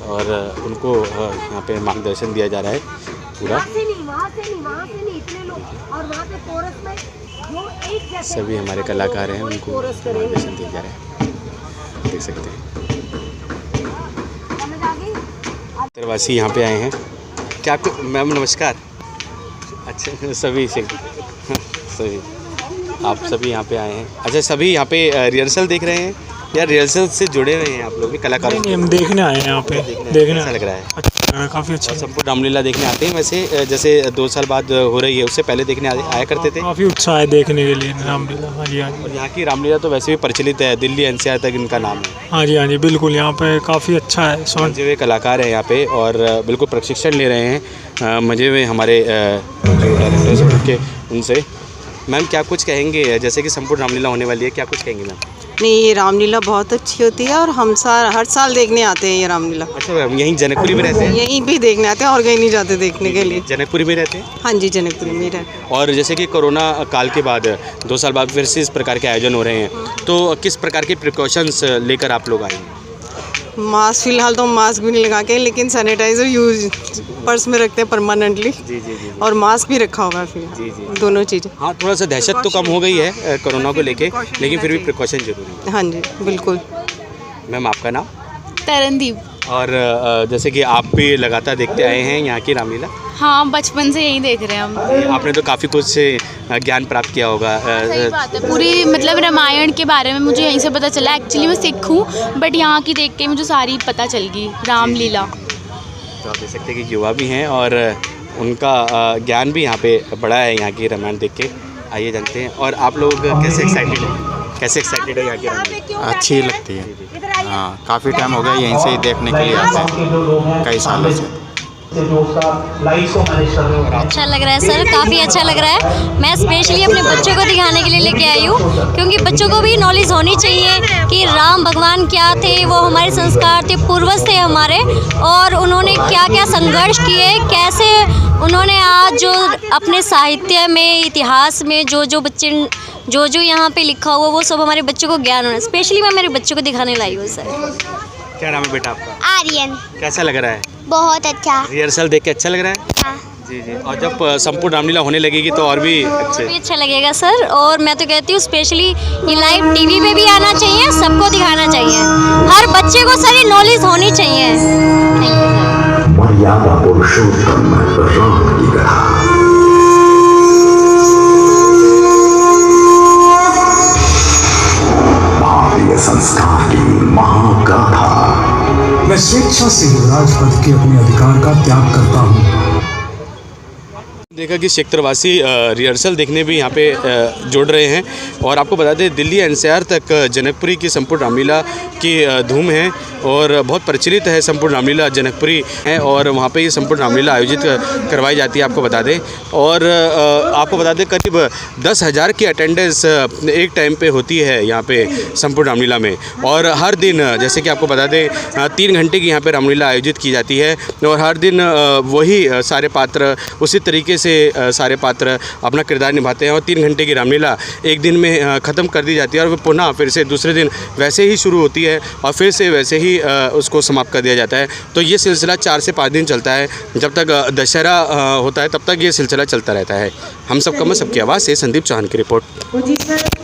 और उनको यहाँ पे मार्गदर्शन दिया जा रहा है पूरा। सभी हमारे कलाकार हैं, उनको मार्गदर्शन दिया जा रहा है, देख सकते हैं। प्रवासी यहाँ पे आए हैं। क्या मैम नमस्कार। अच्छा सभी सभी आप सभी यहाँ पे आए हैं? अच्छा सभी यहाँ पे रिहर्सल देख रहे हैं या रिहर्सल से जुड़े हुए हैं आप लोग भी कलाकार? नहीं, हम देखने आए हैं यहाँ पे। देखने अच्छा लग रहा है? अच्छा, काफ़ी अच्छा। संपूर्ण रामलीला देखने आते हैं वैसे, जैसे 2 साल बाद हो रही है, उससे पहले देखने आया करते थे? काफ़ी उत्साह है देखने के लिए रामलीला। हाँ जी हाँ जी। और यहाँ की रामलीला तो वैसे भी प्रचलित है, दिल्ली NCR तक इनका नाम है। हाँ जी बिल्कुल। यहाँ पे काफ़ी अच्छा है। समझे हुए कलाकार हैं यहाँ पे और बिल्कुल प्रशिक्षण ले रहे हैं मजे हुए हमारे डायरेक्टर्स के उनसे। मैम क्या कुछ कहेंगे, जैसे कि संपूर्ण रामलीला होने वाली है, क्या कुछ कहेंगे मैम? नहीं, ये रामलीला बहुत अच्छी होती है और हम हर साल देखने आते हैं ये रामलीला। अच्छा मैम यहीं जनकपुरी में रहते हैं? यहीं भी देखने आते हैं और कहीं नहीं जाते देखने के लिए। जनकपुरी में रहते हैं? हाँ जी जनकपुरी में रहते हैं। और जैसे कि कोरोना काल के बाद 2 साल बाद फिर से इस प्रकार के आयोजन हो रहे हैं, तो किस प्रकार के प्रिकॉशंस लेकर आप लोग आए हैं? मास्क फिलहाल तो मास्क भी नहीं लगा के, लेकिन सैनिटाइज़र यूज पर्स में रखते हैं परमानेंटली। जी। और मास्क भी रखा होगा फिलहाल। जी। दोनों चीज़ें। हाँ थोड़ा सा दहशत तो कम हो गई है कोरोना को लेके, लेकिन फिर भी प्रिकॉशन जरूरी है। हाँ जी बिल्कुल। मैम आपका नाम? तरनदीप। और जैसे कि आप भी लगातार देखते आए हैं यहाँ की रामलीला? हाँ बचपन से यही देख रहे हैं हम। आपने तो काफ़ी कुछ से ज्ञान प्राप्त किया होगा। सही बात है, पूरी मतलब रामायण के बारे में मुझे यहीं से पता चला। एक्चुअली मैं सिख हूँ बट यहाँ की देख के मुझे सारी पता चल गई रामलीला। तो आप देख सकते हैं कि युवा भी हैं और उनका ज्ञान भी यहाँ पे बढ़ा है यहाँ की रामायण देख के। आइए जानते हैं। और आप लोग कैसे एक्साइटेड हैं? कैसे एक्साइटेड है यहाँ की रामलीला? अच्छी लगती है। हाँ काफ़ी टाइम हो गया यहीं से ही देखने के लिए आते हैं, कई सालों से। अच्छा लग रहा है सर, काफ़ी अच्छा लग रहा है। मैं स्पेशली अपने बच्चों को दिखाने के लिए लेके आई हूँ, क्योंकि बच्चों को भी नॉलेज होनी चाहिए कि राम भगवान क्या थे, वो हमारे संस्कार थे, पूर्वज थे हमारे, और उन्होंने क्या क्या संघर्ष किए, कैसे उन्होंने आज जो अपने साहित्य में, इतिहास में जो बच्चे जो यहाँ पे लिखा हुआ वो सब हमारे बच्चों को ज्ञान होना। स्पेशली मैं मेरे बच्चों को दिखाने लाई हूँ सर। क्या नाम है बेटा आपका? आर्यन। कैसा लग रहा है? बहुत अच्छा। रिहर्सल देख के अच्छा लग रहा है? हाँ। जी। और जब संपूर्ण रामलीला होने लगेगी तो और भी अच्छा लगेगा सर। और मैं तो कहती हूँ स्पेशली ये लाइव टीवी पे भी आना चाहिए, सबको दिखाना चाहिए, हर बच्चे को सर ये नॉलेज होनी चाहिए। मर्यादा पुरुषोत्तम राम की कथा। भारतीय संस्कार की महागाथा। मैं स्वेच्छा से युवराज पद के अपने अधिकार का त्याग करता हूँ। देखा कि क्षेत्रवासी रिहर्सल देखने भी यहाँ पे जुड़ रहे हैं। और आपको बता दें दिल्ली एनसीआर तक जनकपुरी की संपूर्ण रामलीला की धूम है और बहुत प्रचलित है संपूर्ण रामलीला जनकपुरी है और वहाँ पे ये संपूर्ण रामलीला आयोजित करवाई जाती है आपको बता दें। और आपको बता दें करीब 10,000 की अटेंडेंस एक टाइम पे होती है यहाँ पे संपूर्ण रामलीला में। और हर दिन जैसे कि आपको बता दें 3 घंटे की यहाँ पे रामलीला आयोजित की जाती है और हर दिन वही सारे पात्र उसी तरीके से सारे पात्र अपना किरदार निभाते हैं और 3 घंटे की रामलीला एक दिन में ख़त्म कर दी जाती है और वो पुनः फिर से दूसरे दिन वैसे ही शुरू होती है और फिर से वैसे ही उसको समाप्त कर दिया जाता है। तो ये सिलसिला 4 से 5 दिन चलता है। जब तक दशहरा होता है तब तक ये सिलसिला चलता रहता है। हम सबका मैं सबकी आवाज़ से संदीप चौहान की रिपोर्ट।